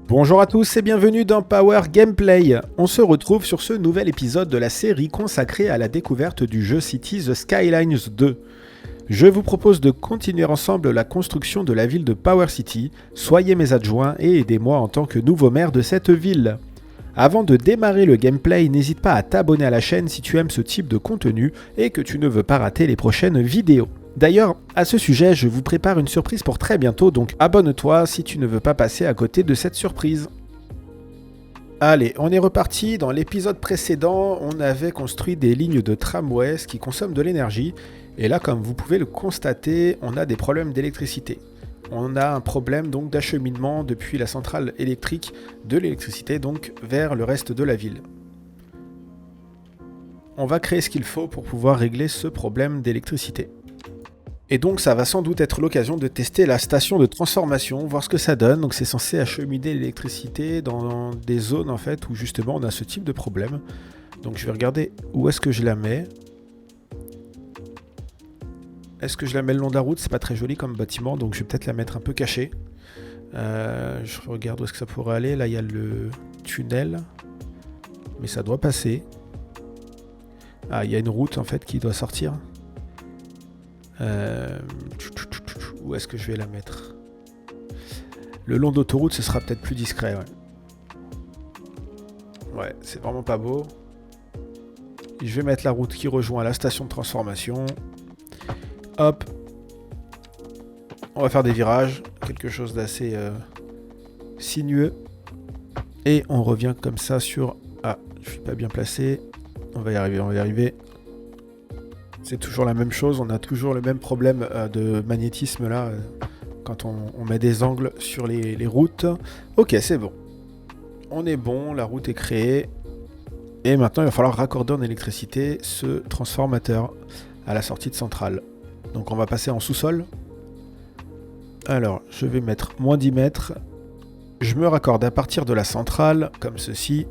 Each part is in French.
Bonjour à tous et bienvenue dans Power Gameplay. On se retrouve sur ce nouvel épisode de la série consacrée à la découverte du jeu Cities Skylines 2. Je vous propose de continuer ensemble la construction de la ville de Power City. Soyez mes adjoints et aidez-moi en tant que nouveau maire de cette ville. Avant de démarrer le gameplay, n'hésite pas à t'abonner à la chaîne si tu aimes ce type de contenu et que tu ne veux pas rater les prochaines vidéos. D'ailleurs, à ce sujet, je vous prépare une surprise pour très bientôt, donc abonne-toi si tu ne veux pas passer à côté de cette surprise. Allez, on est reparti. Dans l'épisode précédent, on avait construit des lignes de tramway qui consomment de l'énergie. Et là, comme vous pouvez le constater, on a des problèmes d'électricité. On a un problème donc d'acheminement depuis la centrale électrique de l'électricité donc vers le reste de la ville. On va créer ce qu'il faut pour pouvoir régler ce problème d'électricité. Et donc ça va sans doute être l'occasion de tester la station de transformation, voir ce que ça donne. Donc c'est censé acheminer l'électricité dans des zones en fait où justement on a ce type de problème. Donc je vais regarder où est-ce que je la mets. Est-ce que je la mets le long de la route? C'est pas très joli comme bâtiment, donc je vais peut-être la mettre un peu cachée. Je regarde où est-ce que ça pourrait aller. Là il y a le tunnel, mais ça doit passer. Ah, il y a une route en fait qui doit sortir. Où est-ce que je vais la mettre? Le long d'autoroute, ce sera peut-être plus discret, ouais, c'est vraiment pas beau. Je vais mettre la route qui rejoint la station de transformation. Hop. On va faire des virages, quelque chose d'assez sinueux. Et on revient comme ça sur... Ah, je suis pas bien placé. On va y arriver. C'est toujours la même chose, on a toujours le même problème de magnétisme là, quand on met des angles sur les routes. Ok, c'est bon. On est bon, la route est créée. Et maintenant, il va falloir raccorder en électricité ce transformateur à la sortie de centrale. Donc on va passer en sous-sol. Alors, je vais mettre moins 10 mètres. Je me raccorde à partir de la centrale, comme ceci.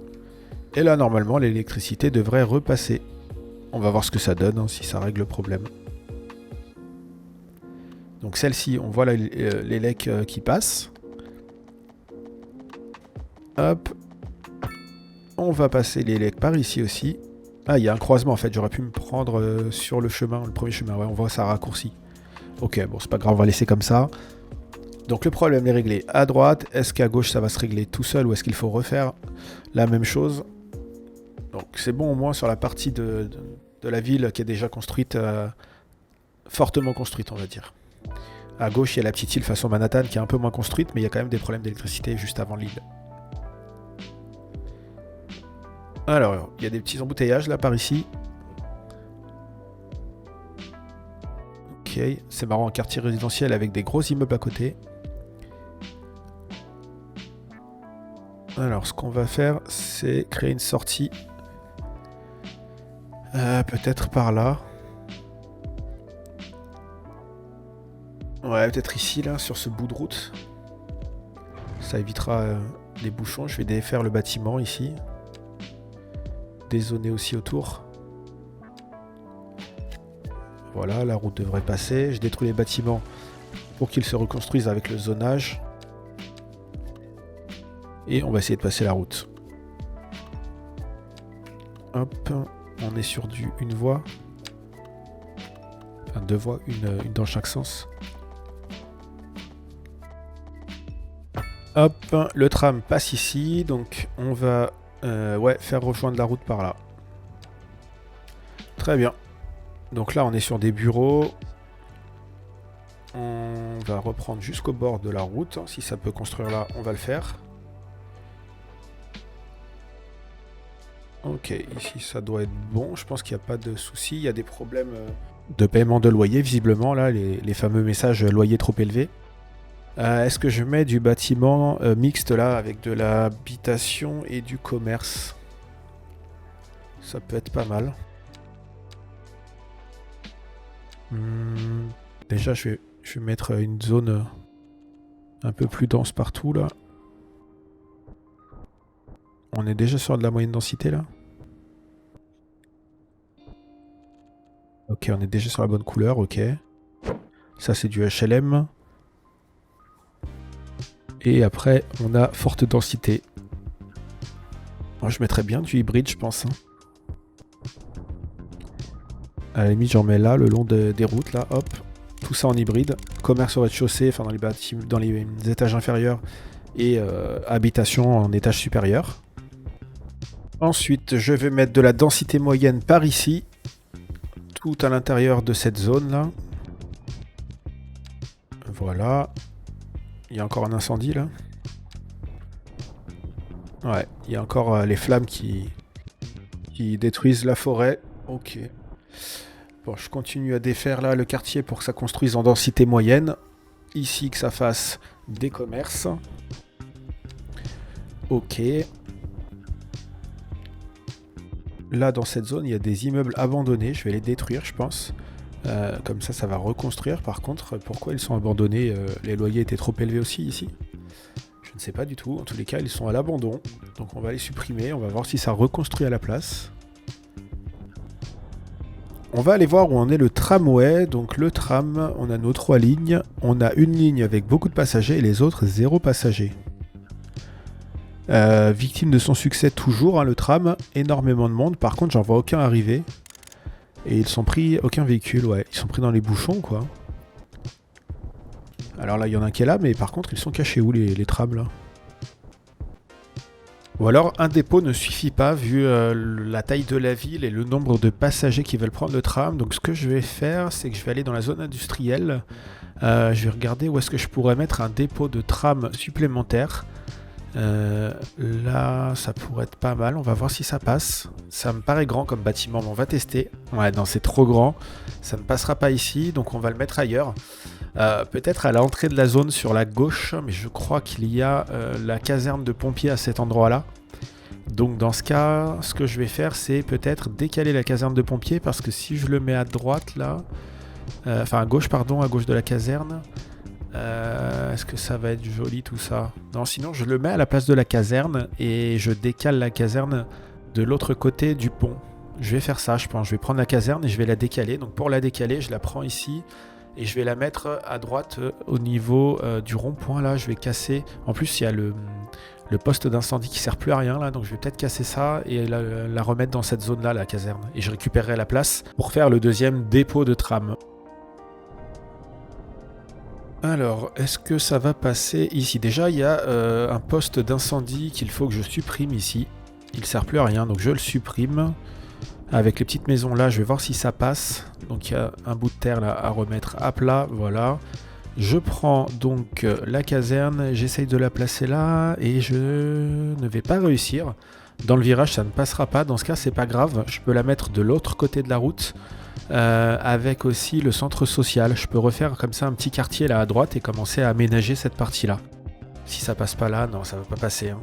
Et là, normalement, l'électricité devrait repasser. On va voir ce que ça donne, si ça règle le problème. Donc celle-ci, on voit les lecs qui passent. Hop. On va passer les lecs par ici aussi. Ah, il y a un croisement en fait, j'aurais pu me prendre sur le chemin, le premier chemin. Ouais, on voit ça raccourci. Ok, bon, c'est pas grave, on va laisser comme ça. Donc le problème est réglé à droite. Est-ce qu'à gauche ça va se régler tout seul ou est-ce qu'il faut refaire la même chose? Donc c'est bon au moins sur la partie de la ville qui est déjà construite, fortement construite on va dire. À gauche il y a la petite île façon Manhattan qui est un peu moins construite mais il y a quand même des problèmes d'électricité juste avant l'île. Alors il y a des petits embouteillages là par ici. Ok, c'est marrant, un quartier résidentiel avec des gros immeubles à côté. Alors ce qu'on va faire c'est créer une sortie. Peut-être par là. Ouais, peut-être ici, là, sur ce bout de route. Ça évitera les bouchons. Je vais défaire le bâtiment ici. Dézoner aussi autour. Voilà, la route devrait passer. Je détruis les bâtiments pour qu'ils se reconstruisent avec le zonage. Et on va essayer de passer la route. Hop. On est sur une voie. Enfin, deux voies, une dans chaque sens. Hop, le tram passe ici. Donc on va faire rejoindre la route par là. Très bien. Donc là on est sur des bureaux. On va reprendre jusqu'au bord de la route. Si ça peut construire là, on va le faire. Ok, ici ça doit être bon, je pense qu'il n'y a pas de souci. Il y a des problèmes de paiement de loyer, visiblement, là, les fameux messages loyer trop élevé. Est-ce que je mets du bâtiment mixte là, avec de l'habitation et du commerce? Ça peut être pas mal. Déjà, je vais mettre une zone un peu plus dense partout, là. On est déjà sur de la moyenne densité là. Ok, on est déjà sur la bonne couleur, ok. Ça c'est du HLM. Et après, on a forte densité. Moi, je mettrais bien du hybride, je pense. Hein. À la limite, j'en mets là, le long des routes, là, hop. Tout ça en hybride. Commerce au rez-de-chaussée, enfin dans les étages inférieurs. Et habitation en étage supérieur. Ensuite, je vais mettre de la densité moyenne par ici. Tout à l'intérieur de cette zone-là. Voilà. Il y a encore un incendie, là. Ouais, il y a encore les flammes qui détruisent la forêt. Ok. Bon, je continue à défaire là le quartier pour que ça construise en densité moyenne. Ici, que ça fasse des commerces. Ok. Là, dans cette zone, il y a des immeubles abandonnés. Je vais les détruire, je pense. Comme ça, ça va reconstruire. Par contre, pourquoi ils sont abandonnés? Les loyers étaient trop élevés aussi ici? Je ne sais pas du tout. En tous les cas, ils sont à l'abandon. Donc on va les supprimer. On va voir si ça reconstruit à la place. On va aller voir où en est le tramway. Donc le tram, on a nos 3 lignes. On a une ligne avec beaucoup de passagers et les autres 0 passagers. Victime de son succès toujours, hein, le tram. Énormément de monde. Par contre, j'en vois aucun arriver. Et ils sont pris... Aucun véhicule, ouais. Ils sont pris dans les bouchons, quoi. Alors là, il y en a un qui est là, mais par contre, ils sont cachés où, les trams, là? Ou alors, un dépôt ne suffit pas, vu la taille de la ville et le nombre de passagers qui veulent prendre le tram. Donc, ce que je vais faire, c'est que je vais aller dans la zone industrielle. Je vais regarder où est-ce que je pourrais mettre un dépôt de tram supplémentaire. Là, ça pourrait être pas mal. On va voir si ça passe. Ça me paraît grand comme bâtiment, mais on va tester. Ouais, non, c'est trop grand. Ça ne passera pas ici, donc on va le mettre ailleurs. Peut-être à l'entrée de la zone sur la gauche, mais je crois qu'il y a la caserne de pompiers à cet endroit-là. Donc dans ce cas, ce que je vais faire, c'est peut-être décaler la caserne de pompiers, parce que si je le mets à droite, là... enfin à gauche, pardon, à gauche de la caserne... est-ce que ça va être joli tout ça? Non, sinon je le mets à la place de la caserne et je décale la caserne de l'autre côté du pont. Je vais faire ça, je pense. Je vais prendre la caserne et je vais la décaler. Donc pour la décaler, je la prends ici et je vais la mettre à droite au niveau du rond-point. Là, je vais casser. En plus, il y a le poste d'incendie qui sert plus à rien là, donc je vais peut-être casser ça et la remettre dans cette zone-là, la caserne. Et je récupérerai la place pour faire le deuxième dépôt de tram. Alors, est-ce que ça va passer ici? Déjà, il y a un poste d'incendie qu'il faut que je supprime ici. Il ne sert plus à rien, donc je le supprime. Avec les petites maisons là, je vais voir si ça passe. Donc il y a un bout de terre là à remettre à plat, voilà. Je prends donc la caserne, j'essaye de la placer là et je ne vais pas réussir. Dans le virage, ça ne passera pas. Dans ce cas, c'est pas grave. Je peux la mettre de l'autre côté de la route. Avec aussi le centre social. Je peux refaire comme ça un petit quartier là à droite et commencer à aménager cette partie-là. Si ça passe pas là, non, ça va pas passer. Hein.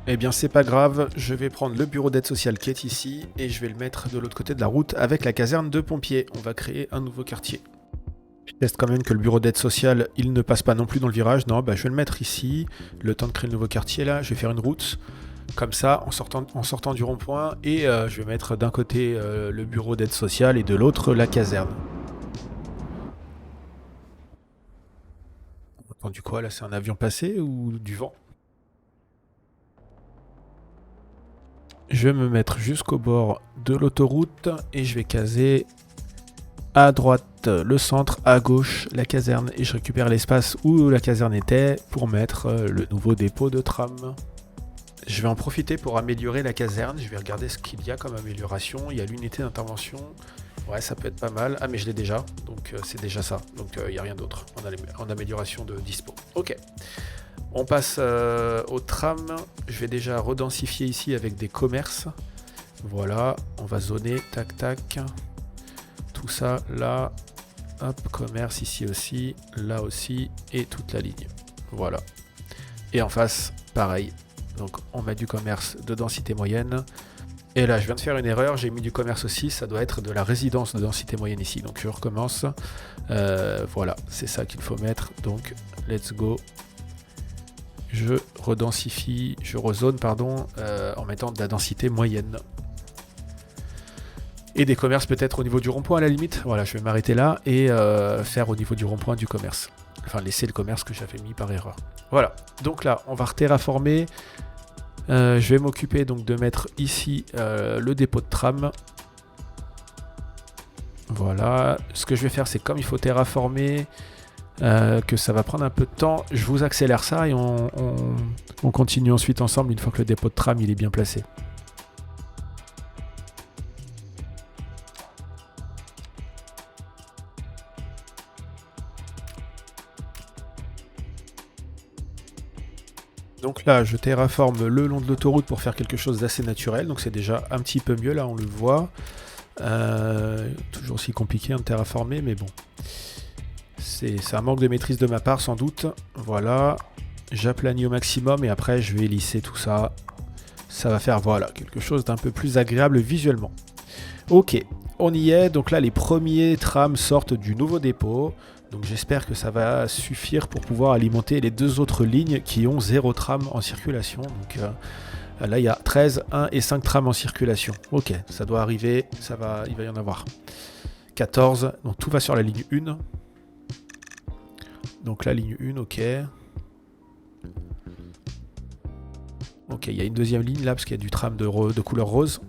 Eh bien, c'est pas grave. Je vais prendre le bureau d'aide sociale qui est ici et je vais le mettre de l'autre côté de la route avec la caserne de pompiers. On va créer un nouveau quartier. Je teste quand même que le bureau d'aide sociale, il ne passe pas non plus dans le virage. Non, bah, je vais le mettre ici. Le temps de créer le nouveau quartier là, je vais faire une route. Comme ça, en sortant du rond-point, et je vais mettre d'un côté le bureau d'aide sociale et de l'autre la caserne. On a entendu quoi là? C'est un avion passé ou du vent? Je vais me mettre jusqu'au bord de l'autoroute et je vais caser à droite le centre, à gauche la caserne, et je récupère l'espace où la caserne était pour mettre le nouveau dépôt de tram. Je vais en profiter pour améliorer la caserne. Je vais regarder ce qu'il y a comme amélioration. Il y a l'unité d'intervention. Ouais, ça peut être pas mal. Ah, mais je l'ai déjà. Donc, c'est déjà ça. Donc, il n'y a rien d'autre en amélioration de dispo. Ok. On passe au tram. Je vais déjà redensifier ici avec des commerces. Voilà. On va zoner. Tac, tac. Tout ça, là. Hop, commerce ici aussi. Là aussi. Et toute la ligne. Voilà. Et en face, pareil. Donc on met du commerce de densité moyenne. Et là je viens de faire une erreur, j'ai mis du commerce aussi, ça doit être de la résidence de densité moyenne ici. Donc je recommence. Voilà, c'est ça qu'il faut mettre. Donc let's go. Je redensifie, je rezone pardon, en mettant de la densité moyenne. Et des commerces peut-être au niveau du rond-point à la limite. Voilà, je vais m'arrêter là et faire au niveau du rond-point du commerce. Enfin, laisser le commerce que j'avais mis par erreur. Voilà. Donc là, on va terraformer. Je vais m'occuper donc de mettre ici le dépôt de tram. Voilà. Ce que je vais faire, c'est comme il faut terraformer, que ça va prendre un peu de temps, je vous accélère ça et on continue ensuite ensemble une fois que le dépôt de tram il est bien placé. Donc là, je terraforme le long de l'autoroute pour faire quelque chose d'assez naturel. Donc c'est déjà un petit peu mieux, là on le voit. Toujours aussi compliqué de terraformer, mais bon. C'est un manque de maîtrise de ma part sans doute. Voilà. J'aplanis au maximum et après je vais lisser tout ça. Ça va faire voilà, quelque chose d'un peu plus agréable visuellement. Ok, on y est. Donc là, les premiers trams sortent du nouveau dépôt. Donc j'espère que ça va suffire pour pouvoir alimenter les deux autres lignes qui ont 0 tram en circulation. Donc là il y a 13, 1 et 5 trams en circulation. Ok, ça doit arriver, il va y en avoir 14. Donc tout va sur la ligne 1. Donc la ligne 1, ok. Ok, il y a une deuxième ligne là parce qu'il y a du tram de couleur rose.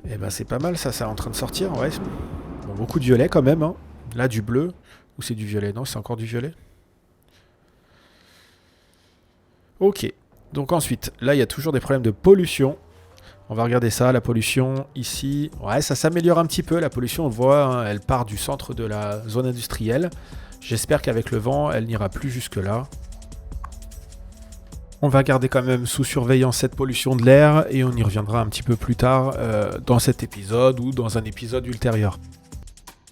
Et ben c'est pas mal ça, ça est en train de sortir, ouais. Bon, beaucoup de violet quand même, hein. Là, du bleu. Ou c'est du violet? Non, c'est encore du violet. Ok. Donc ensuite, là, il y a toujours des problèmes de pollution. On va regarder ça, la pollution, ici. Ouais, ça s'améliore un petit peu. La pollution, on voit, hein, elle part du centre de la zone industrielle. J'espère qu'avec le vent, elle n'ira plus jusque-là. On va garder quand même sous surveillance cette pollution de l'air. Et on y reviendra un petit peu plus tard dans cet épisode ou dans un épisode ultérieur.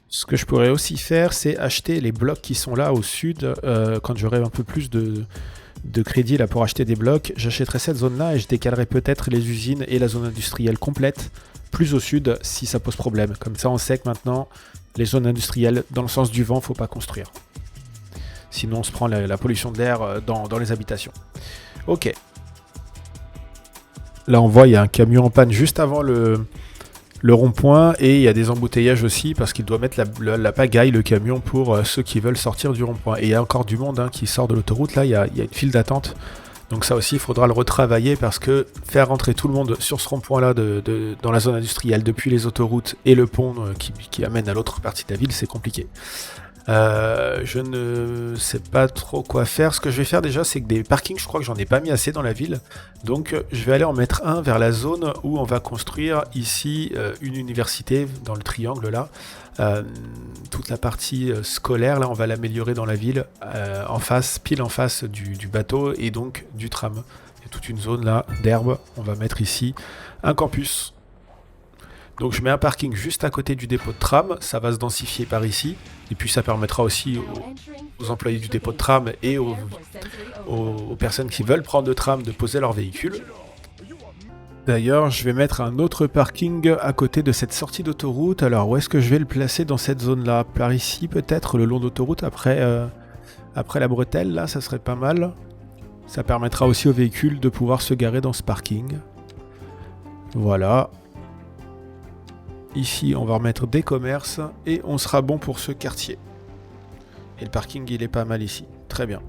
Ce que je pourrais aussi faire, c'est acheter les blocs qui sont là au sud. Quand j'aurai un peu plus de crédit là pour acheter des blocs, j'achèterai cette zone-là et je décalerai peut-être les usines et la zone industrielle complète plus au sud si ça pose problème. Comme ça, on sait que maintenant, les zones industrielles, dans le sens du vent, faut pas construire. Sinon, on se prend la pollution de l'air dans les habitations. Ok. Là, on voit, il y a un camion en panne juste avant le rond-point et il y a des embouteillages aussi parce qu'il doit mettre la pagaille, le camion, pour ceux qui veulent sortir du rond-point. Et il y a encore du monde qui sort de l'autoroute, là il y a une file d'attente. Donc ça aussi il faudra le retravailler parce que faire rentrer tout le monde sur ce rond-point là dans la zone industrielle depuis les autoroutes et le pont qui amène à l'autre partie de la ville, c'est compliqué. Je ne sais pas trop quoi faire. Ce que je vais faire déjà, c'est que des parkings, je crois que j'en ai pas mis assez dans la ville. Donc je vais aller en mettre un vers la zone où on va construire ici une université dans le triangle là. Toute la partie scolaire là, on va l'améliorer dans la ville, en face, pile en face du bateau et donc du tram. Il y a toute une zone là d'herbe. On va mettre ici un campus. Donc je mets un parking juste à côté du dépôt de tram, ça va se densifier par ici, et puis ça permettra aussi aux employés du dépôt de tram et aux personnes qui veulent prendre le tram de poser leur véhicule. D'ailleurs, je vais mettre un autre parking à côté de cette sortie d'autoroute. Alors où est-ce que je vais le placer dans cette zone-là? Par ici peut-être, le long d'autoroute, après la bretelle, là, ça serait pas mal. Ça permettra aussi aux véhicules de pouvoir se garer dans ce parking. Voilà. Ici, on va remettre des commerces et on sera bon pour ce quartier. Et le parking, il est pas mal ici. Très bien.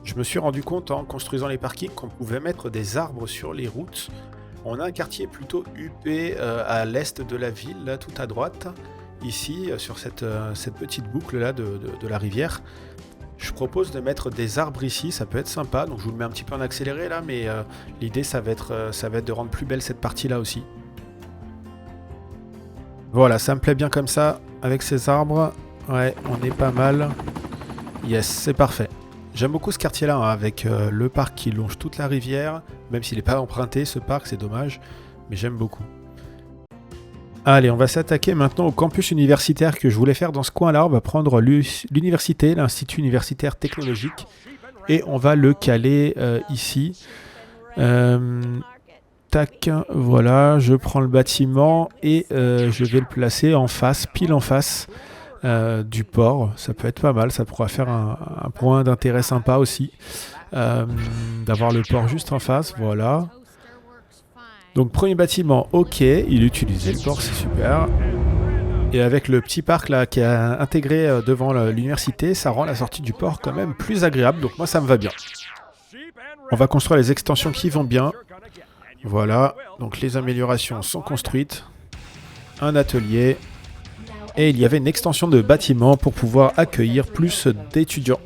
Je me suis rendu compte en construisant les parkings qu'on pouvait mettre des arbres sur les routes. On a un quartier plutôt huppé à l'est de la ville, là, tout à droite. Ici, sur cette petite boucle là de la rivière. Je propose de mettre des arbres ici, ça peut être sympa. Donc je vous le mets un petit peu en accéléré là, mais l'idée ça va être de rendre plus belle cette partie là aussi. Voilà, ça me plaît bien comme ça, avec ces arbres. Ouais, on est pas mal. Yes, c'est parfait. J'aime beaucoup ce quartier-là, hein, avec le parc qui longe toute la rivière. Même s'il n'est pas emprunté, ce parc, c'est dommage. Mais j'aime beaucoup. Allez, on va s'attaquer maintenant au campus universitaire que je voulais faire dans ce coin-là. On va prendre l'université, l'Institut universitaire technologique. Et on va le caler ici. Tac, voilà, je prends le bâtiment et je vais le placer en face, pile en face du port. Ça peut être pas mal, ça pourra faire un point d'intérêt sympa aussi, d'avoir le port juste en face, voilà. Donc premier bâtiment, ok, il utilisait le port, c'est super. Et avec le petit parc là qui est intégré devant l'université, ça rend la sortie du port quand même plus agréable. Donc moi ça me va bien. On va construire les extensions qui vont bien. Voilà, donc les améliorations sont construites. Un atelier. Et il y avait une extension de bâtiment pour pouvoir accueillir plus d'étudiants.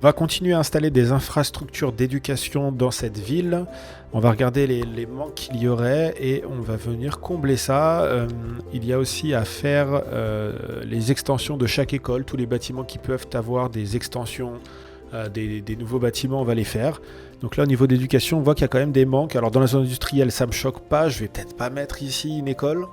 On va continuer à installer des infrastructures d'éducation dans cette ville. On va regarder les manques qu'il y aurait et on va venir combler ça. Il y a aussi à faire les extensions de chaque école. Tous les bâtiments qui peuvent avoir des extensions, des nouveaux bâtiments, on va les faire. Donc là, au niveau d'éducation, on voit qu'il y a quand même des manques. Alors dans la zone industrielle, ça ne me choque pas. Je vais peut-être pas mettre ici une école.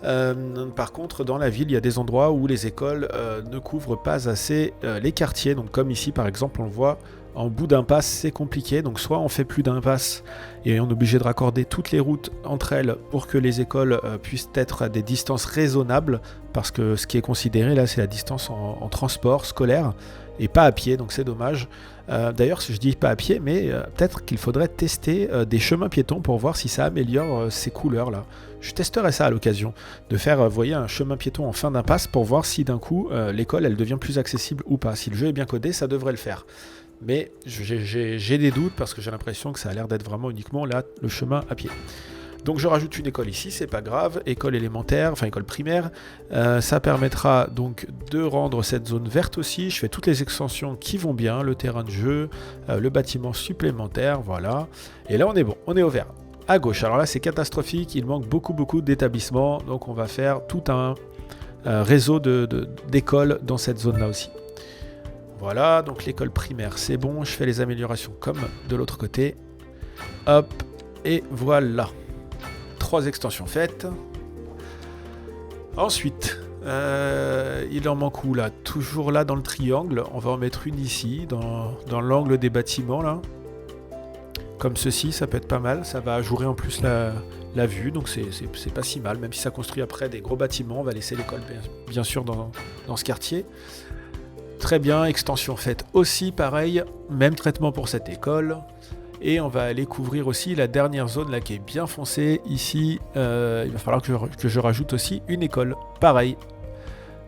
Par contre, dans la ville, il y a des endroits où les écoles ne couvrent pas assez les quartiers. Donc comme ici, par exemple, on le voit, en bout d'impasse, c'est compliqué. Donc soit on fait plus d'impasse et on est obligé de raccorder toutes les routes entre elles pour que les écoles puissent être à des distances raisonnables. Parce que ce qui est considéré là, c'est la distance en transport scolaire et pas à pied. Donc c'est dommage. D'ailleurs, je dis pas à pied, mais peut-être qu'il faudrait tester des chemins piétons pour voir si ça améliore ces couleurs là. Je testerai ça à l'occasion, de faire, vous voyez, un chemin piéton en fin d'impasse pour voir si d'un coup l'école elle devient plus accessible ou pas. Si le jeu est bien codé, ça devrait le faire. Mais j'ai des doutes parce que j'ai l'impression que ça a l'air d'être vraiment uniquement là le chemin à pied. Donc je rajoute une école ici, c'est pas grave, école élémentaire, enfin école primaire. Ça permettra donc de rendre cette zone verte aussi. Je fais toutes les extensions qui vont bien, le terrain de jeu, le bâtiment supplémentaire, voilà. Et là on est bon, on est au vert. À gauche, alors là c'est catastrophique, il manque beaucoup d'établissements, donc on va faire tout un réseau d'écoles dans cette zone-là aussi. Voilà, donc l'école primaire c'est bon, je fais les améliorations comme de l'autre côté. Hop, et voilà. 3 extensions faites. Ensuite, il en manque où là? Toujours là dans le triangle. On va en mettre une ici, dans l'angle des bâtiments là. Comme ceci, ça peut être pas mal. Ça va ajourer en plus la vue, donc c'est pas si mal. Même si ça construit après des gros bâtiments, on va laisser l'école bien sûr dans ce quartier. Très bien, extension faite aussi, pareil. Même traitement pour cette école. Et on va aller couvrir aussi la dernière zone là qui est bien foncée. Ici, il va falloir que je rajoute aussi une école. Pareil.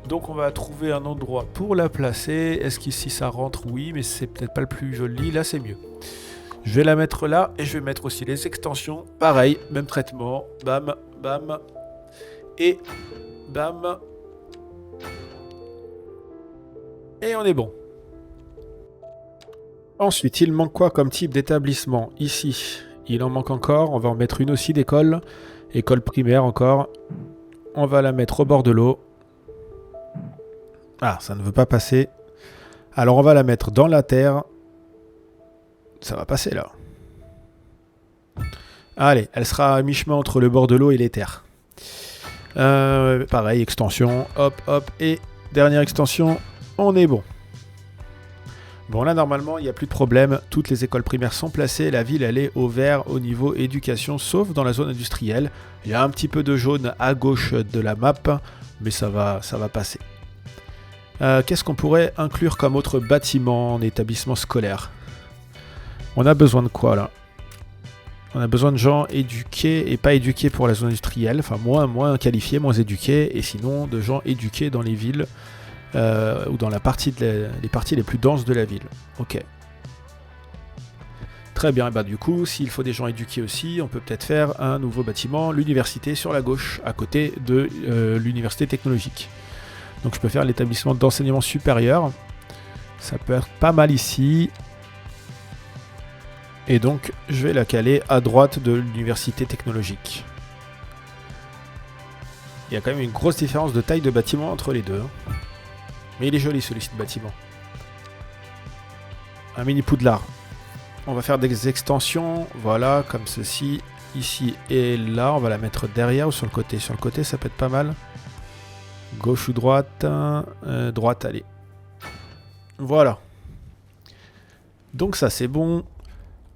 Donc on va trouver un endroit pour la placer. Est-ce qu'ici ça rentre? Oui, mais c'est peut-être pas le plus joli. Là, c'est mieux. Je vais la mettre là et je vais mettre aussi les extensions. Pareil, même traitement. Bam, bam. Et bam. Et on est bon. Ensuite, il manque quoi comme type d'établissement? Ici, il en manque encore. On va en mettre une aussi d'école. École primaire encore. On va la mettre au bord de l'eau. Ah, ça ne veut pas passer. Alors, on va la mettre dans la terre. Ça va passer là. Allez, elle sera à mi-chemin entre le bord de l'eau et les terres. Pareil, extension. Hop, hop. Et dernière extension. On est bon. Bon là normalement il n'y a plus de problème, toutes les écoles primaires sont placées, la ville elle est au vert au niveau éducation sauf dans la zone industrielle. Il y a un petit peu de jaune à gauche de la map mais ça va passer. Qu'est-ce qu'on pourrait inclure comme autre bâtiment en établissement scolaire? On a besoin de quoi là? On a besoin de gens éduqués et pas éduqués pour la zone industrielle, enfin moins qualifiés, moins éduqués et sinon de gens éduqués dans les villes. Ou dans les parties les plus denses de la ville. Ok. Très bien, et bah, du coup, s'il faut des gens éduqués aussi, on peut peut-être faire un nouveau bâtiment, l'université sur la gauche, à côté de l'université technologique. Donc je peux faire l'établissement d'enseignement supérieur. Ça peut être pas mal ici. Et donc, je vais la caler à droite de l'université technologique. Il y a quand même une grosse différence de taille de bâtiment entre les deux. Mais il est joli celui-ci de bâtiment. Un mini poudlard. On va faire des extensions, voilà, comme ceci, ici et là. On va la mettre derrière ou sur le côté. Sur le côté, ça peut être pas mal. Gauche ou droite? Droite, allez. Voilà. Donc ça, c'est bon.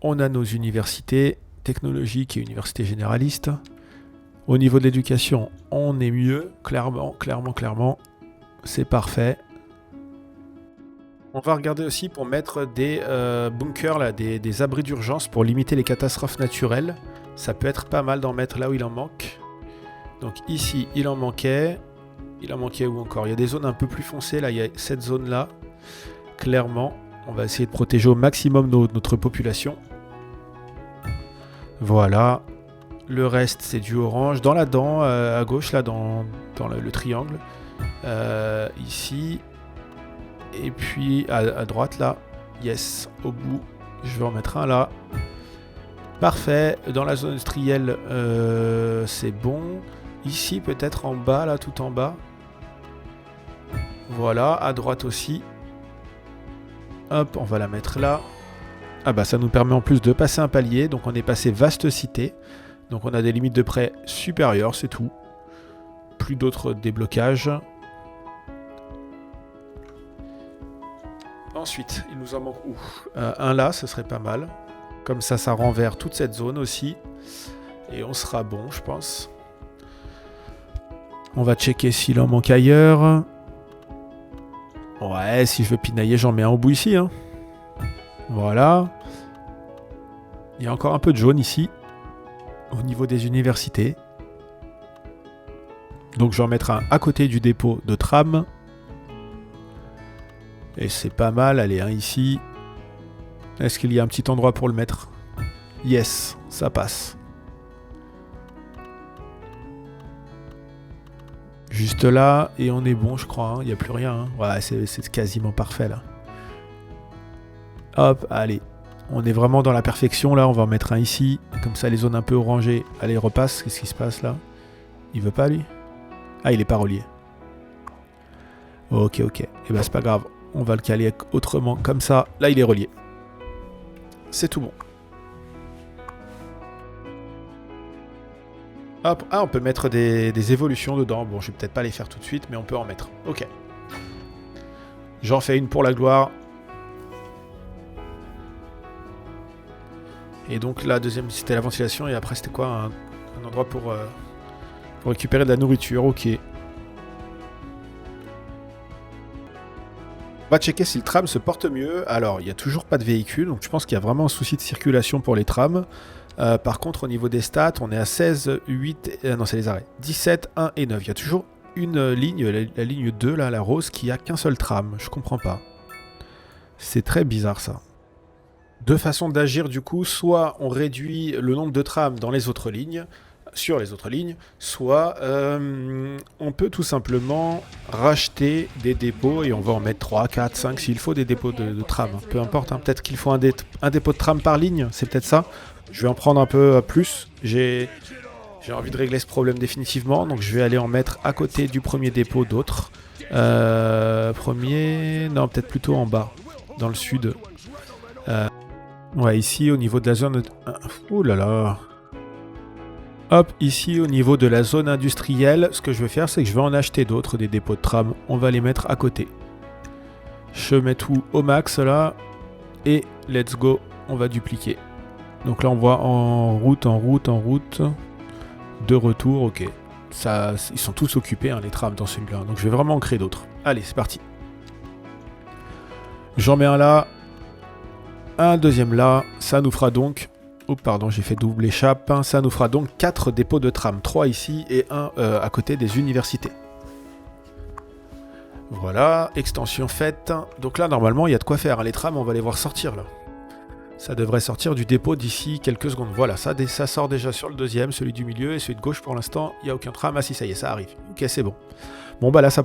On a nos universités technologiques et universités généralistes. Au niveau de l'éducation, on est mieux. Clairement. C'est parfait. On va regarder aussi pour mettre des bunkers, là, des abris d'urgence pour limiter les catastrophes naturelles. Ça peut être pas mal d'en mettre là où il en manque. Donc ici, il en manquait. Il en manquait où encore? Il y a des zones un peu plus foncées. Là, il y a cette zone-là. Clairement, on va essayer de protéger au maximum notre population. Voilà. Le reste, c'est du orange. Dans la dent, à gauche, là, dans le triangle. Ici. Et puis, à droite, là. Yes, au bout. Je vais en mettre un là. Parfait. Dans la zone industrielle, c'est bon. Ici, peut-être en bas, là, tout en bas. Voilà, à droite aussi. Hop, on va la mettre là. Ah bah ça nous permet en plus de passer un palier. Donc on est passé vaste cité. Donc on a des limites de prêt supérieures, c'est tout. Plus d'autres déblocages. Ensuite, il nous en manque où? Un là, ce serait pas mal. Comme ça, ça renverse toute cette zone aussi. Et on sera bon, je pense. On va checker s'il en manque ailleurs. Ouais, si je veux pinailler, j'en mets un au bout ici. Hein. Voilà. Il y a encore un peu de jaune ici. Au niveau des universités. Donc j'en mettrai un à côté du dépôt de tram. Et c'est pas mal. Allez, un ici. Est-ce qu'il y a un petit endroit pour le mettre? Yes, ça passe. Juste là, et on est bon, je crois. Il n'y a plus rien. Hein. Ouais, c'est quasiment parfait, là. Hop, allez. On est vraiment dans la perfection, là. On va en mettre un ici. Comme ça, les zones un peu orangées. Allez, repasse. Qu'est-ce qui se passe, là? Il veut pas, lui? Ah, il est pas relié. Ok, ok. Eh ben, c'est pas grave. On va le caler autrement, comme ça. Là, il est relié. C'est tout bon. Hop, ah, on peut mettre des évolutions dedans. Bon, je vais peut-être pas les faire tout de suite, mais on peut en mettre. Ok. J'en fais une pour la gloire. Et donc la deuxième, c'était la ventilation. Et après, c'était quoi? Un endroit pour récupérer de la nourriture. Ok. On va checker si le tram se porte mieux. Alors, il n'y a toujours pas de véhicule. Donc, je pense qu'il y a vraiment un souci de circulation pour les trams. Par contre, au niveau des stats, on est à 16, 8... non, c'est les arrêts. 17, 1 et 9. Il y a toujours une ligne, la ligne 2, là, la rose, qui a qu'un seul tram. Je comprends pas. C'est très bizarre, ça. Deux façons d'agir, du coup. Soit on réduit le nombre de trams dans les autres lignes, sur les autres lignes, soit on peut tout simplement racheter des dépôts et on va en mettre 3, 4, 5 s'il faut des dépôts de tram. Peu importe, hein. Peut-être qu'il faut un dépôt de tram par ligne, c'est peut-être ça. Je vais en prendre un peu plus. J'ai envie de régler ce problème définitivement, donc je vais aller en mettre à côté du premier dépôt d'autres. Premier... Non, peut-être plutôt en bas, dans le sud. Ouais, ici, au niveau de la zone... Ouh là là. Hop, ici, au niveau de la zone industrielle, ce que je vais faire, c'est que je vais en acheter d'autres, des dépôts de tram. On va les mettre à côté. Je mets tout au max, là. Et let's go, on va dupliquer. Donc là, on voit en route, en route, en route. De retour, ok. Ça, ils sont tous occupés, hein, les trams dans celui-là. Donc je vais vraiment en créer d'autres. Allez, c'est parti. J'en mets un là. Un deuxième là. Ça nous fera donc... Oh, pardon, j'ai fait double échappe. Ça nous fera donc 4 dépôts de tram. 3 ici et 1 à côté des universités. Voilà, extension faite. Donc là, normalement, il y a de quoi faire. Les trams, on va les voir sortir là. Ça devrait sortir du dépôt d'ici quelques secondes. Voilà, ça sort déjà sur le deuxième, celui du milieu, et celui de gauche pour l'instant, il n'y a aucun tram. Ah si, ça y est, ça arrive. Ok, c'est bon. Bon, bah là, ça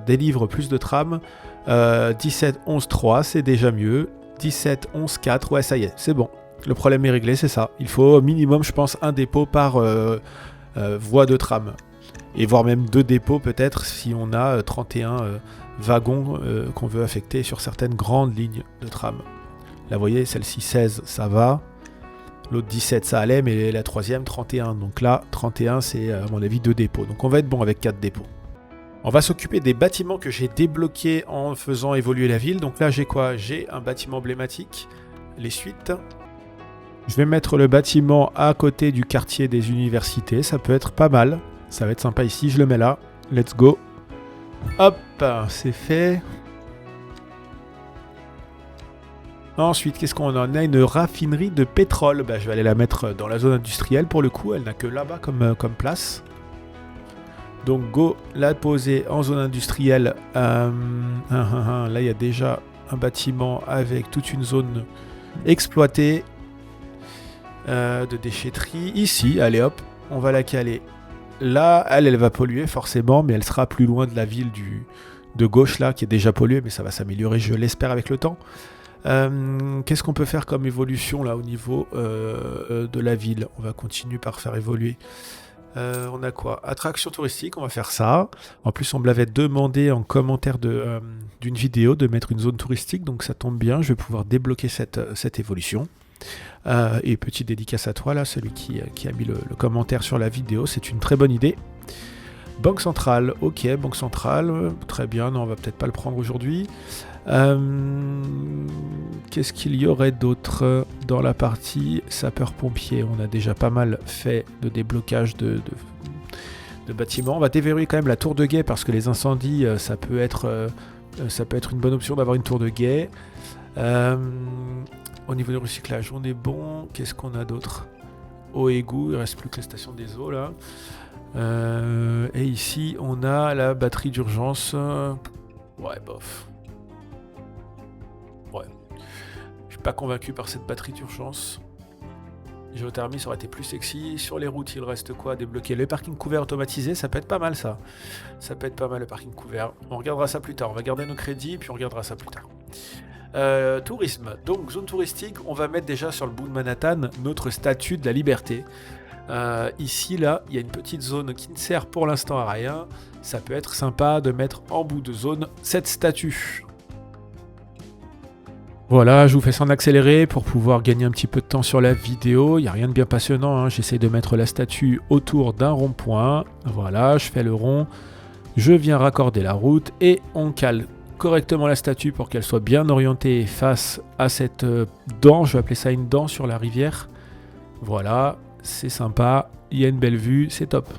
délivre plus de trams. 17, 11, 3, c'est déjà mieux. 17, 11, 4, ouais, ça y est, c'est bon. Le problème est réglé, c'est ça. Il faut au minimum, je pense, un dépôt par voie de tram. Et voire même 2 dépôts peut-être si on a 31 wagons qu'on veut affecter sur certaines grandes lignes de tram. Là, vous voyez, celle-ci 16, ça va. L'autre 17, ça allait, mais la troisième 31. Donc là, 31, c'est à mon avis 2 dépôts. Donc on va être bon avec 4 dépôts. On va s'occuper des bâtiments que j'ai débloqués en faisant évoluer la ville. Donc là, j'ai quoi? J'ai un bâtiment emblématique. Les suites. Je vais mettre le bâtiment à côté du quartier des universités. Ça peut être pas mal. Ça va être sympa ici. Je le mets là. Let's go. Hop, c'est fait. Ensuite, qu'est-ce qu'on en a? Une raffinerie de pétrole. Bah, je vais aller la mettre dans la zone industrielle pour le coup. Elle n'a que là-bas comme place. Donc go la poser en zone industrielle. Là, il y a déjà un bâtiment avec toute une zone exploitée de déchetterie. Ici, allez hop, on va la caler. Là, elle va polluer forcément, mais elle sera plus loin de la ville de gauche là, qui est déjà polluée, mais ça va s'améliorer, je l'espère, avec le temps. Qu'est-ce qu'on peut faire comme évolution là au niveau de la ville? On va continuer par faire évoluer. On a quoi? Attraction touristique, on va faire ça. En plus, on me l'avait demandé en commentaire d'une vidéo de mettre une zone touristique, donc ça tombe bien, je vais pouvoir débloquer cette évolution. Et petite dédicace à toi là, celui qui a mis le commentaire sur la vidéo, c'est une très bonne idée. Banque centrale, ok, banque centrale, très bien, non, on va peut-être pas le prendre aujourd'hui. Qu'est-ce qu'il y aurait d'autre dans la partie sapeur-pompier? On a déjà pas mal fait de déblocage de bâtiments. On va déverrouiller quand même la tour de guet parce que les incendies, ça peut être une bonne option d'avoir une tour de guet. Au niveau du recyclage, on est bon. Qu'est-ce qu'on a d'autre? Eau et égout, il reste plus que les stations des eaux là. Et ici, on a la batterie d'urgence. Ouais, bof. Ouais. Je suis pas convaincu par cette batterie d'urgence. Géothermie, ça aurait été plus sexy. Sur les routes, il reste quoi à débloquer? Le parking couvert automatisé, ça peut être pas mal ça. Ça peut être pas mal le parking couvert. On regardera ça plus tard. On va garder nos crédits, puis on regardera ça plus tard. Tourisme. Donc, zone touristique, on va mettre déjà sur le bout de Manhattan notre statue de la liberté. Ici, là, il y a une petite zone qui ne sert pour l'instant à rien. Ça peut être sympa de mettre en bout de zone cette statue. Voilà, je vous fais ça en accéléré pour pouvoir gagner un petit peu de temps sur la vidéo. Il n'y a rien de bien passionnant, hein. J'essaie de mettre la statue autour d'un rond-point. Voilà, je fais le rond. Je viens raccorder la route et on cale correctement la statue pour qu'elle soit bien orientée face à cette dent. Je vais appeler ça une dent sur la rivière. Voilà, c'est sympa. Il y a une belle vue, c'est top.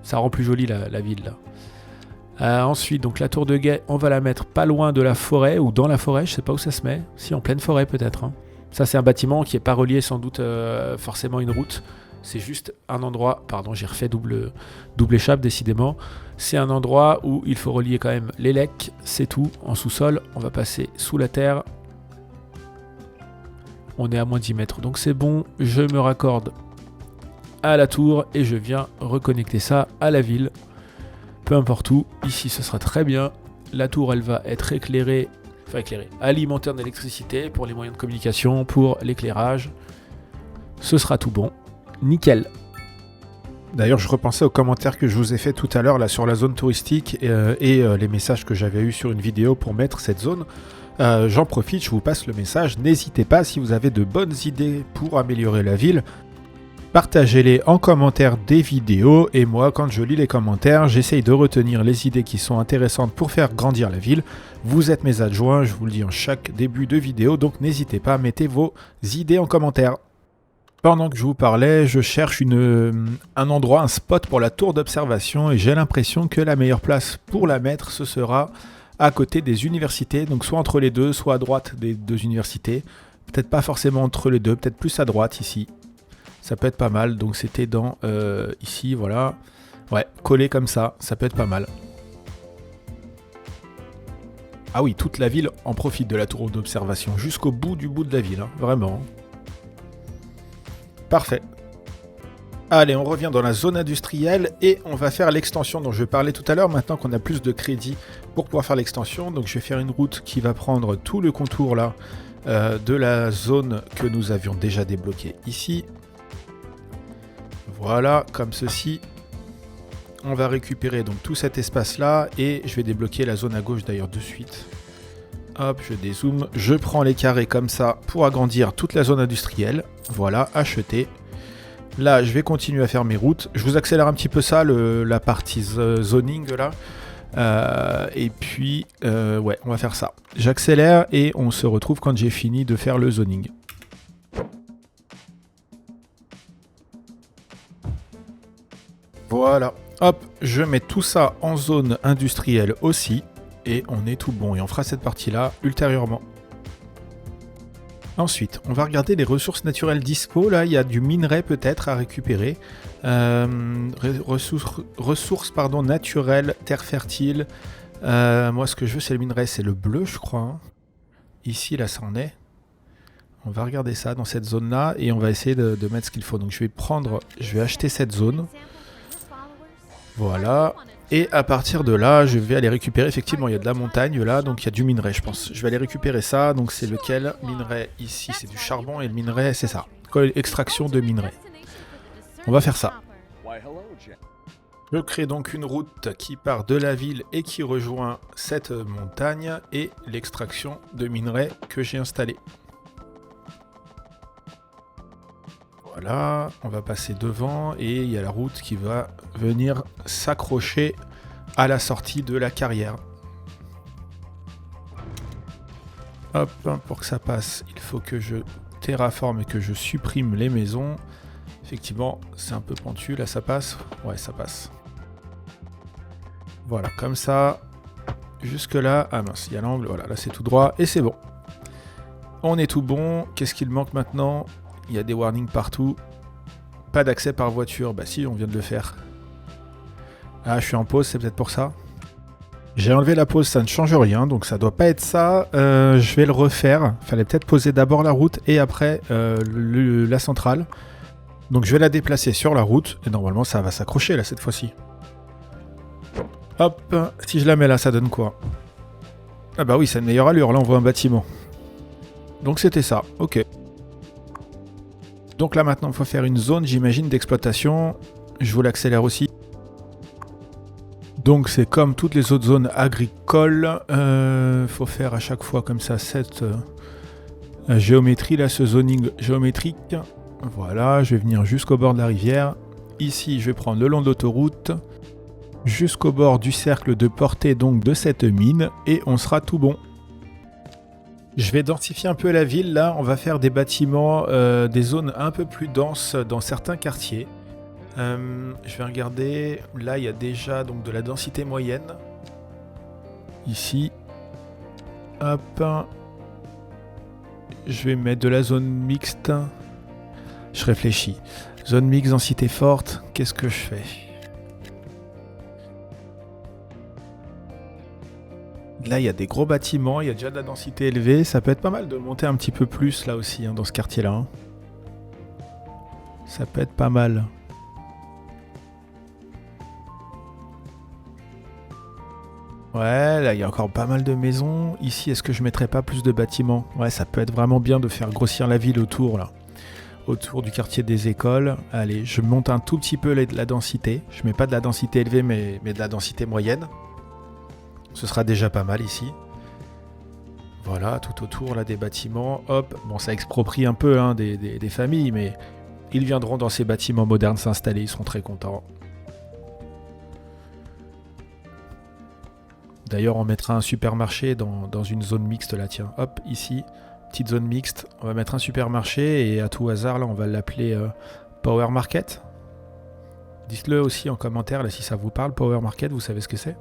Ça rend plus jolie la ville là. Ensuite, donc la tour de guet, on va la mettre pas loin de la forêt ou dans la forêt, je sais pas où ça se met. Si, en pleine forêt peut-être. Hein. Ça, c'est un bâtiment qui n'est pas relié sans doute forcément à une route. C'est juste un endroit, pardon, j'ai refait double échappe décidément. C'est un endroit où il faut relier quand même les lecs, c'est tout, en sous-sol. On va passer sous la terre. On est à moins 10 mètres, donc c'est bon. Je me raccorde à la tour et je viens reconnecter ça à la ville. Peu importe où, ici ce sera très bien. La tour elle va être éclairée, alimentée en électricité pour les moyens de communication, pour l'éclairage. Ce sera tout bon, nickel. D'ailleurs je repensais aux commentaires que je vous ai fait tout à l'heure là sur la zone touristique et les messages que j'avais eus sur une vidéo pour mettre cette zone. J'en profite, je vous passe le message, n'hésitez pas si vous avez de bonnes idées pour améliorer la ville. Partagez-les en commentaire des vidéos et moi, quand je lis les commentaires, j'essaye de retenir les idées qui sont intéressantes pour faire grandir la ville. Vous êtes mes adjoints, je vous le dis en chaque début de vidéo, donc n'hésitez pas à mettre vos idées en commentaire. Pendant que je vous parlais, je cherche un endroit, un spot pour la tour d'observation et j'ai l'impression que la meilleure place pour la mettre, ce sera à côté des universités, donc soit entre les deux, soit à droite des deux universités. Peut-être pas forcément entre les deux, peut-être plus à droite ici. Ça peut être pas mal, donc c'était dans ici, voilà. Ouais, collé comme ça peut être pas mal. Ah oui, toute la ville en profite de la tour d'observation, jusqu'au bout de la ville, hein, vraiment. Parfait. Allez, on revient dans la zone industrielle et on va faire l'extension dont je parlais tout à l'heure, maintenant qu'on a plus de crédit pour pouvoir faire l'extension. Donc je vais faire une route qui va prendre tout le contour là de la zone que nous avions déjà débloquée ici. Voilà, comme ceci. On va récupérer donc tout cet espace-là et je vais débloquer la zone à gauche d'ailleurs de suite. Hop, je dézoome. Je prends les carrés comme ça pour agrandir toute la zone industrielle. Voilà, acheter. Là, je vais continuer à faire mes routes. Je vous accélère un petit peu ça, la partie zoning là. Et puis, ouais, on va faire ça. J'accélère et on se retrouve quand j'ai fini de faire le zoning. Voilà, hop, je mets tout ça en zone industrielle aussi, et on est tout bon. Et on fera cette partie-là ultérieurement. Ensuite, on va regarder les ressources naturelles dispo. Là, il y a du minerai peut-être à récupérer. Ressources naturelles, terre fertile. Moi, ce que je veux, c'est le minerai. C'est le bleu, je crois. Hein. Ici, là, ça en est. On va regarder ça dans cette zone-là et on va essayer de mettre ce qu'il faut. Donc, je vais acheter cette zone. Voilà. Et à partir de là, je vais aller récupérer. Effectivement, il y a de la montagne là, donc il y a du minerai, je pense. Je vais aller récupérer ça. Donc c'est lequel? Minerai ici, c'est du charbon et le minerai, c'est ça. Extraction de minerai. On va faire ça. Je crée donc une route qui part de la ville et qui rejoint cette montagne et l'extraction de minerai que j'ai installée. Voilà, on va passer devant et il y a la route qui va venir s'accrocher à la sortie de la carrière. Hop, pour que ça passe, il faut que je terraforme et que je supprime les maisons. Effectivement, c'est un peu pentu, là ça passe. Ouais, ça passe. Voilà, comme ça. Jusque là, ah mince, il y a l'angle, voilà, là c'est tout droit et c'est bon. On est tout bon, qu'est-ce qu'il manque maintenant? Il y a des warnings partout. Pas d'accès par voiture. Bah si, on vient de le faire. Ah, je suis en pause, c'est peut-être pour ça. J'ai enlevé la pause, ça ne change rien, donc ça doit pas être ça. Je vais le refaire. Fallait peut-être poser d'abord la route et après la centrale. Donc je vais la déplacer sur la route et normalement ça va s'accrocher là cette fois-ci. Hop, si je la mets là, ça donne quoi? Ah bah oui, c'est une meilleure allure, là on voit un bâtiment. Donc c'était ça, ok. Donc là maintenant il faut faire une zone, j'imagine, d'exploitation. Je vous l'accélère aussi. Donc c'est comme toutes les autres zones agricoles. Faut faire à chaque fois comme ça cette géométrie, là, ce zoning géométrique. Voilà, je vais venir jusqu'au bord de la rivière. Ici je vais prendre le long de l'autoroute jusqu'au bord du cercle de portée donc de cette mine et on sera tout bon. Je vais densifier un peu la ville, là on va faire des bâtiments, des zones un peu plus denses dans certains quartiers. Je vais regarder, là il y a déjà donc de la densité moyenne. Ici. Hop. Je vais mettre de la zone mixte. Je réfléchis. Zone mixte, densité forte, qu'est-ce que je fais? Là, il y a des gros bâtiments, il y a déjà de la densité élevée. Ça peut être pas mal de monter un petit peu plus là aussi, hein, dans ce quartier-là. Hein. Ça peut être pas mal. Ouais, là, il y a encore pas mal de maisons. Ici, est-ce que je mettrais pas plus de bâtiments? Ouais, ça peut être vraiment bien de faire grossir la ville autour, là. Autour du quartier des écoles. Allez, je monte un tout petit peu la densité. Je mets pas de la densité élevée, mais de la densité moyenne. Ce sera déjà pas mal ici. Voilà, tout autour là des bâtiments. Hop, bon ça exproprie un peu hein, des familles, mais ils viendront dans ces bâtiments modernes s'installer, ils seront très contents. D'ailleurs, on mettra un supermarché dans une zone mixte là, tiens. Hop, ici, petite zone mixte. On va mettre un supermarché et à tout hasard là, on va l'appeler Power Market. Dites-le aussi en commentaire là si ça vous parle, Power Market, vous savez ce que c'est?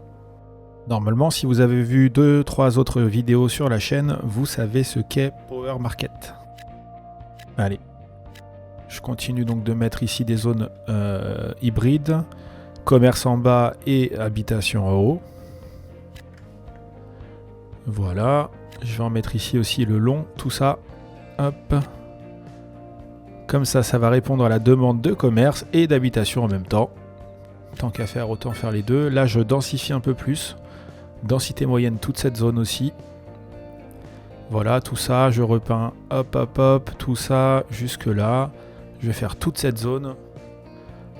Normalement, si vous avez vu 2-3 autres vidéos sur la chaîne, vous savez ce qu'est Power Market. Allez. Je continue donc de mettre ici des zones hybrides. Commerce en bas et habitation en haut. Voilà. Je vais en mettre ici aussi le long, tout ça. Hop. Comme ça, ça va répondre à la demande de commerce et d'habitation en même temps. Tant qu'à faire, autant faire les deux. Là, je densifie un peu plus. Densité moyenne, toute cette zone aussi. Voilà, tout ça, je repeins, hop, hop, hop, tout ça, jusque là. Je vais faire toute cette zone.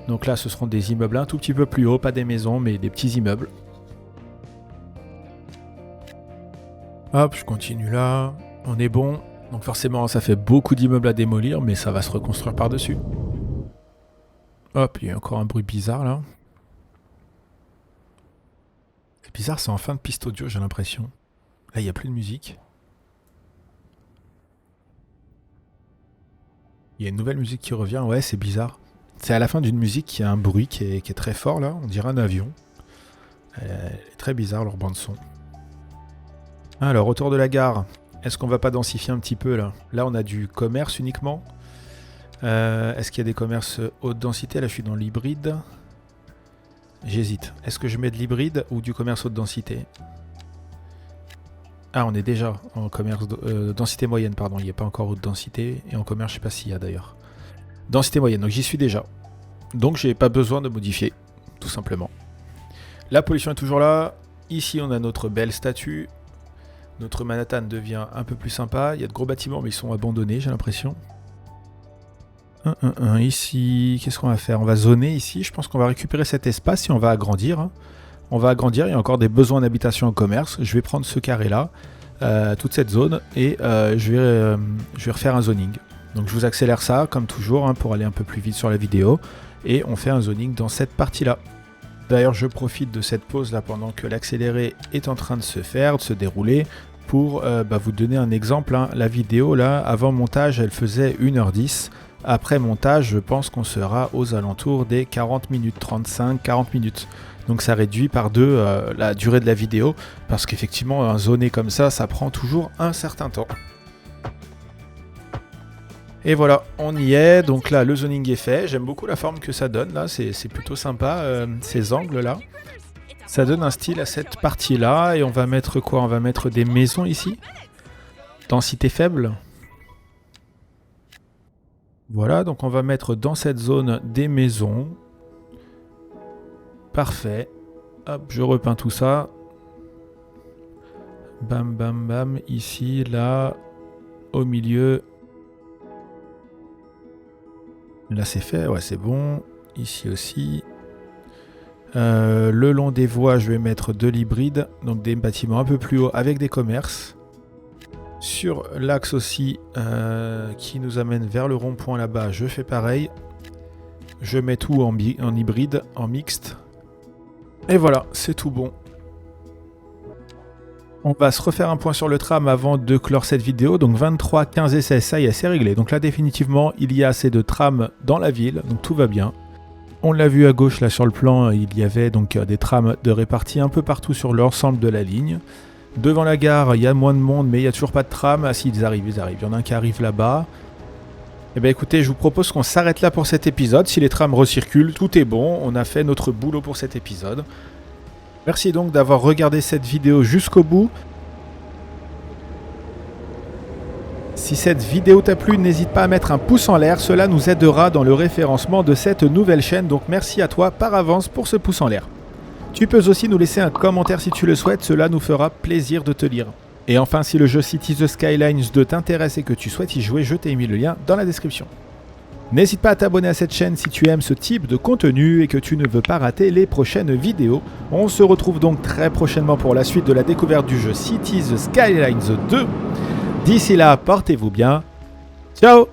Donc là, ce seront des immeubles un tout petit peu plus hauts, pas des maisons, mais des petits immeubles. Hop, je continue là. On est bon. Donc forcément, ça fait beaucoup d'immeubles à démolir, mais ça va se reconstruire par-dessus. Hop, il y a encore un bruit bizarre là. C'est bizarre, c'est en fin de piste audio, j'ai l'impression. Là, il n'y a plus de musique. Il y a une nouvelle musique qui revient, ouais, c'est bizarre. C'est à la fin d'une musique qu'il y a un bruit qui est très fort, là. On dirait un avion. Elle est très bizarre, leur bande-son. Alors, autour de la gare, Est-ce qu'on va pas densifier un petit peu là? Là, on a du commerce uniquement. Est-ce qu'il y a des commerces haute densité? Là, je suis dans l'hybride. J'hésite. Est-ce que je mets de l'hybride ou du commerce haute densité? Ah, on est déjà en commerce densité moyenne, pardon. Il n'y a pas encore haute densité. Et en commerce, je sais pas s'il y a d'ailleurs. Densité moyenne, donc j'y suis déjà. Donc, j'ai pas besoin de modifier, tout simplement. La pollution est toujours là. Ici, on a notre belle statue. Notre Manhattan devient un peu plus sympa. Il y a de gros bâtiments, mais ils sont abandonnés, j'ai l'impression. Ici, qu'est-ce qu'on va faire? On va zoner ici. Je pense qu'on va récupérer cet espace et on va agrandir. On va agrandir. Il y a encore des besoins d'habitation en commerce. Je vais prendre ce carré-là, toute cette zone, et je vais refaire un zoning. Donc je vous accélère ça, comme toujours, pour aller un peu plus vite sur la vidéo. Et on fait un zoning dans cette partie-là. D'ailleurs, je profite de cette pause-là pendant que l'accéléré est en train de se faire, de se dérouler, pour vous donner un exemple. La vidéo, là, avant montage, elle faisait 1h10. Après montage, je pense qu'on sera aux alentours des 40 minutes, 35-40 minutes. Donc ça réduit par 2 la durée de la vidéo, parce qu'effectivement, un zoné comme ça prend toujours un certain temps. Et voilà, on y est. Donc là, le zoning est fait. J'aime beaucoup la forme que ça donne, là. C'est plutôt sympa, ces angles-là. Ça donne un style à cette partie-là. Et on va mettre quoi? On va mettre des maisons ici. Densité faible. Voilà, donc on va mettre dans cette zone des maisons. Parfait. Hop, je repeins tout ça. Bam, bam, bam. Ici, là, au milieu. Là, c'est fait. Ouais, c'est bon. Ici aussi. Le long des voies, je vais mettre de l'hybride. Donc des bâtiments un peu plus hauts avec des commerces. Sur l'axe aussi qui nous amène vers le rond-point là-bas, je fais pareil. Je mets tout en hybride, en mixte. Et voilà, c'est tout bon. On va se refaire un point sur le tram avant de clore cette vidéo. Donc 23, 15 essais, ça y est, c'est réglé. Donc là, définitivement, il y a assez de trams dans la ville. Donc tout va bien. On l'a vu à gauche, là, sur le plan, il y avait donc des trams de répartis un peu partout sur l'ensemble de la ligne. Devant la gare, il y a moins de monde, mais il n'y a toujours pas de tram. Ah si, ils arrivent. Il y en a un qui arrive là-bas. Eh bien écoutez, je vous propose qu'on s'arrête là pour cet épisode. Si les trams recirculent, tout est bon. On a fait notre boulot pour cet épisode. Merci donc d'avoir regardé cette vidéo jusqu'au bout. Si cette vidéo t'a plu, n'hésite pas à mettre un pouce en l'air. Cela nous aidera dans le référencement de cette nouvelle chaîne. Donc merci à toi par avance pour ce pouce en l'air. Tu peux aussi nous laisser un commentaire si tu le souhaites, cela nous fera plaisir de te lire. Et enfin, si le jeu Cities the Skylines 2 t'intéresse et que tu souhaites y jouer, je t'ai mis le lien dans la description. N'hésite pas à t'abonner à cette chaîne si tu aimes ce type de contenu et que tu ne veux pas rater les prochaines vidéos. On se retrouve donc très prochainement pour la suite de la découverte du jeu Cities the Skylines 2. D'ici là, portez-vous bien. Ciao!